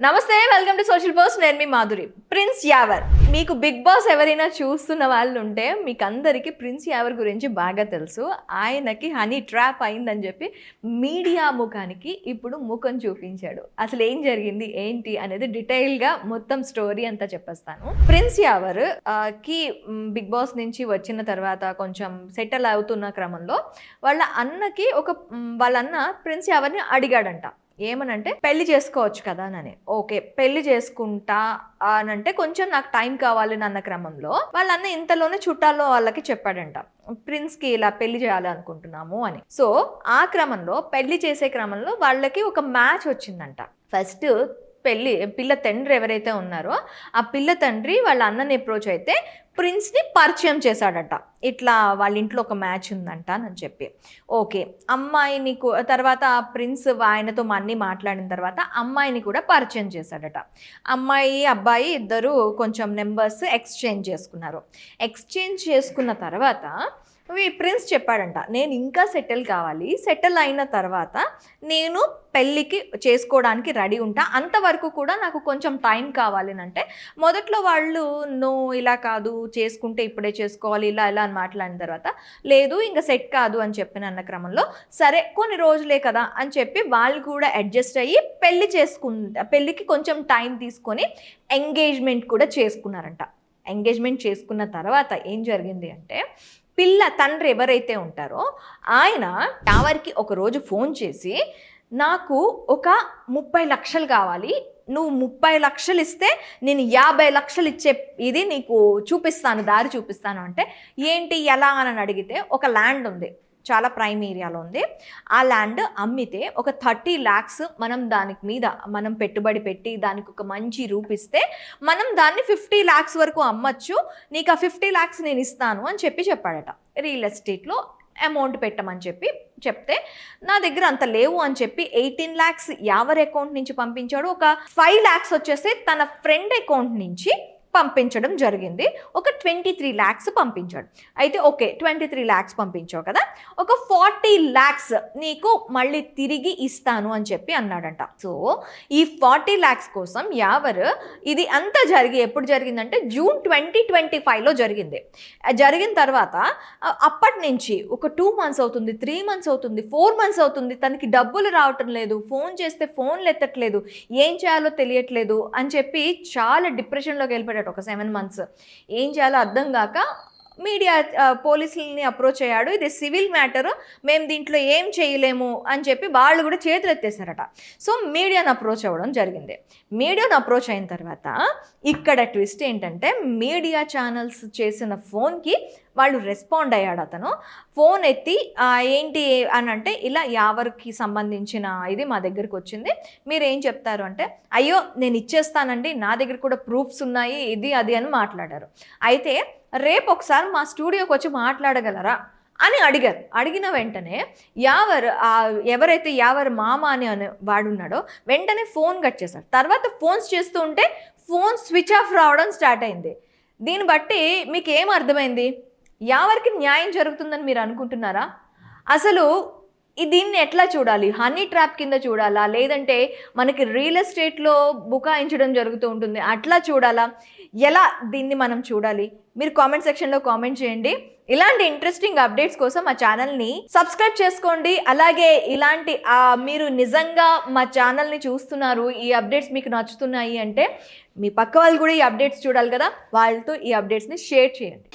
నమస్తే, welcome to social post. నేను మీ Madhuri. Prince Yawar, మీకు బిగ్ బాస్ ఎవరైనా చూస్తున్న వాళ్ళు ఉంటే మీకు అందరికీ ప్రిన్స్ యావర్ గురించి బాగా తెలుసు. ఆయనకి హనీ ట్రాప్ అయిందని చెప్పి మీడియా ముఖానికి ఇప్పుడు ముఖం చూపించాడు. అసలు ఏం జరిగింది ఏంటి అనేది డీటెయిల్గా మొత్తం స్టోరీ అంతా చెప్పేస్తాను. ప్రిన్స్ యావర్ కి బిగ్ బాస్ నుంచి వచ్చిన తర్వాత కొంచెం సెటిల్ అవుతున్న క్రమంలో వాళ్ళ అన్న ప్రిన్స్ యావర్ని అడిగాడంట. ఏమనంటే పెళ్లి చేసుకోవచ్చు కదా అని. ఓకే, పెళ్లి చేసుకుంటా అనంటే కొంచెం నాకు టైం కావాలి అన్న క్రమంలో వాళ్ళ అన్న ఇంతలోనే చుట్టాల్లో వాళ్ళకి చెప్పాడంట, ప్రిన్స్కి ఇలా పెళ్లి చేయాలి అనుకుంటున్నాము అని. సో ఆ క్రమంలో పెళ్లి చేసే క్రమంలో వాళ్ళకి ఒక మ్యాచ్ వచ్చిందంట. ఫస్ట్ పిల్ల తండ్రి ఎవరైతే ఉన్నారో ఆ పిల్ల తండ్రి వాళ్ళ అన్నని అప్రోచ్ అయితే ప్రిన్స్ని పరిచయం చేశాడట. ఇట్లా వాళ్ళ ఇంట్లో ఒక మ్యాచ్ ఉందంట అని చెప్పి. ఓకే, అమ్మాయిని తర్వాత ప్రిన్స్ ఆయనతో అన్నీ మాట్లాడిన తర్వాత అమ్మాయిని కూడా పరిచయం చేశాడట. అమ్మాయి అబ్బాయి ఇద్దరు కొంచెం నెంబర్స్ ఎక్స్చేంజ్ చేసుకున్నారు. ఎక్స్చేంజ్ చేసుకున్న తర్వాత ప్రిన్స్ చెప్పాడంట, నేను ఇంకా సెటిల్ కావాలి, సెటిల్ అయిన తర్వాత నేను పెళ్ళికి చేసుకోవడానికి రెడీ ఉంటా, అంతవరకు కూడా నాకు కొంచెం టైం కావాలి అంటే మొదట్లో వాళ్ళు నో ఇలా కాదు, చేసుకుంటే ఇప్పుడే చేసుకోవాలి ఇలా అని మాట్లాడిన తర్వాత లేదు ఇంకా సెట్ కాదు అని చెప్పిన క్రమంలో సరే కొన్ని రోజులే కదా అని చెప్పి వాళ్ళు కూడా అడ్జస్ట్ అయ్యి పెళ్ళికి కొంచెం టైం తీసుకొని ఎంగేజ్మెంట్ కూడా చేసుకున్నారంట. ఎంగేజ్మెంట్ చేసుకున్న తర్వాత ఏం జరిగింది అంటే పిల్ల తండ్రి ఎవరైతే ఉంటారో ఆయన యావర్కి ఒకరోజు ఫోన్ చేసి నాకు ఒక 30 లక్షలు కావాలి, నువ్వు 30 లక్షలు ఇస్తే నేను 50 లక్షలు ఇచ్చే ఇది నీకు చూపిస్తాను, దారి చూపిస్తాను అంటే ఏంటి ఎలా అని అడిగితే ఒక ల్యాండ్ ఉంది, చాలా ప్రైమ్ ఏరియాలో ఉంది. ఆ ల్యాండ్ అమ్మితే ఒక 30 lakhs దానికి మీద మనం పెట్టుబడి పెట్టి దానికి ఒక మంచి రూపిస్తే మనం దాన్ని 50 lakhs వరకు అమ్మచ్చు, నీకు ఆ 50 lakhs నేను ఇస్తాను అని చెప్పాడట. రియల్ ఎస్టేట్లో అమౌంట్ పెట్టమని చెప్తే నా దగ్గర అంత లేవు అని చెప్పి 18 lakhs యావర్ అకౌంట్ నుంచి పంపించాడు. ఒక 5 lakhs వచ్చేసి తన ఫ్రెండ్ అకౌంట్ నుంచి పంపించడం జరిగింది. ఒక 23 lakhs పంపించాడు. అయితే ఓకే 23 lakhs పంపించావు కదా, ఒక 40 lakhs నీకు మళ్ళీ తిరిగి ఇస్తాను అని అన్నాడంట. సో ఈ 40 lakhs కోసం యావర్ ఇది అంతా ఎప్పుడు జరిగిందంటే జూన్ 2025లో జరిగింది. జరిగిన తర్వాత అప్పటి నుంచి ఒక 2 months అవుతుంది, 3 months అవుతుంది, 4 months అవుతుంది, తనకి డబ్బులు రావటం లేదు, ఫోన్ చేస్తే ఫోన్లు ఎత్తట్లేదు, ఏం చేయాలో తెలియట్లేదు అని చెప్పి చాలా డిప్రెషన్లోకి వెళ్ళిపోయాడు. ఒక 7 months ఏం చేయాలో అర్థం కాక మీడియా పోలీసులని అప్రోచ్ అయ్యాడు. ఇది సివిల్ మ్యాటరు, మేము దీంట్లో ఏం చేయలేము అని చెప్పి వాళ్ళు కూడా చేతులు ఎత్తేసారట. సో మీడియాను అప్రోచ్ అవ్వడం జరిగింది. మీడియాను అప్రోచ్ అయిన తర్వాత ఇక్కడ ట్విస్ట్ ఏంటంటే మీడియా ఛానల్స్ చేసిన ఫోన్కి వాళ్ళు రెస్పాండ్ అయ్యాడు. అతను ఫోన్ ఎత్తి ఏంటి అని అంటే ఇలా యావర్కి సంబంధించిన ఇది మా దగ్గరికి వచ్చింది, మీరు ఏం చెప్తారు అంటే అయ్యో నేను ఇచ్చేస్తానండి, నా దగ్గర కూడా ప్రూఫ్స్ ఉన్నాయి, ఇది అది అని మాట్లాడారు. అయితే రేపు ఒకసారి మా స్టూడియోకి వచ్చి మాట్లాడగలరా అని అడిగారు. అడిగిన వెంటనే ఎవరైతే యావర్ మామ అని వాడున్నాడో వెంటనే ఫోన్ కట్ చేశారు. తర్వాత ఫోన్స్ చేస్తూ ఉంటే ఫోన్ స్విచ్ ఆఫ్ రావడం స్టార్ట్ అయింది. దీన్ని బట్టి మీకు ఏం అర్థమైంది? యావర్కి న్యాయం జరుగుతుందని మీరు అనుకుంటున్నారా? అసలు దీన్ని ఎట్లా చూడాలి? హనీ ట్రాప్ కింద చూడాలా, లేదంటే మనకి రియల్ ఎస్టేట్లో బుకాయించడం జరుగుతూ ఉంటుంది అట్లా చూడాలా? ఎలా దీన్ని మనం చూడాలి? మీరు కామెంట్ సెక్షన్లో కామెంట్ చేయండి. ఇలాంటి ఇంట్రెస్టింగ్ అప్డేట్స్ కోసం మా ఛానల్ని సబ్స్క్రైబ్ చేసుకోండి. అలాగే ఇలాంటి మీరు నిజంగా మా ఛానల్ని చూస్తున్నారు, ఈ అప్డేట్స్ మీకు నచ్చుతున్నాయి అంటే మీ పక్క వాళ్ళు కూడా ఈ అప్డేట్స్ చూడాలి కదా, వాళ్ళతో ఈ అప్డేట్స్ని షేర్ చేయండి.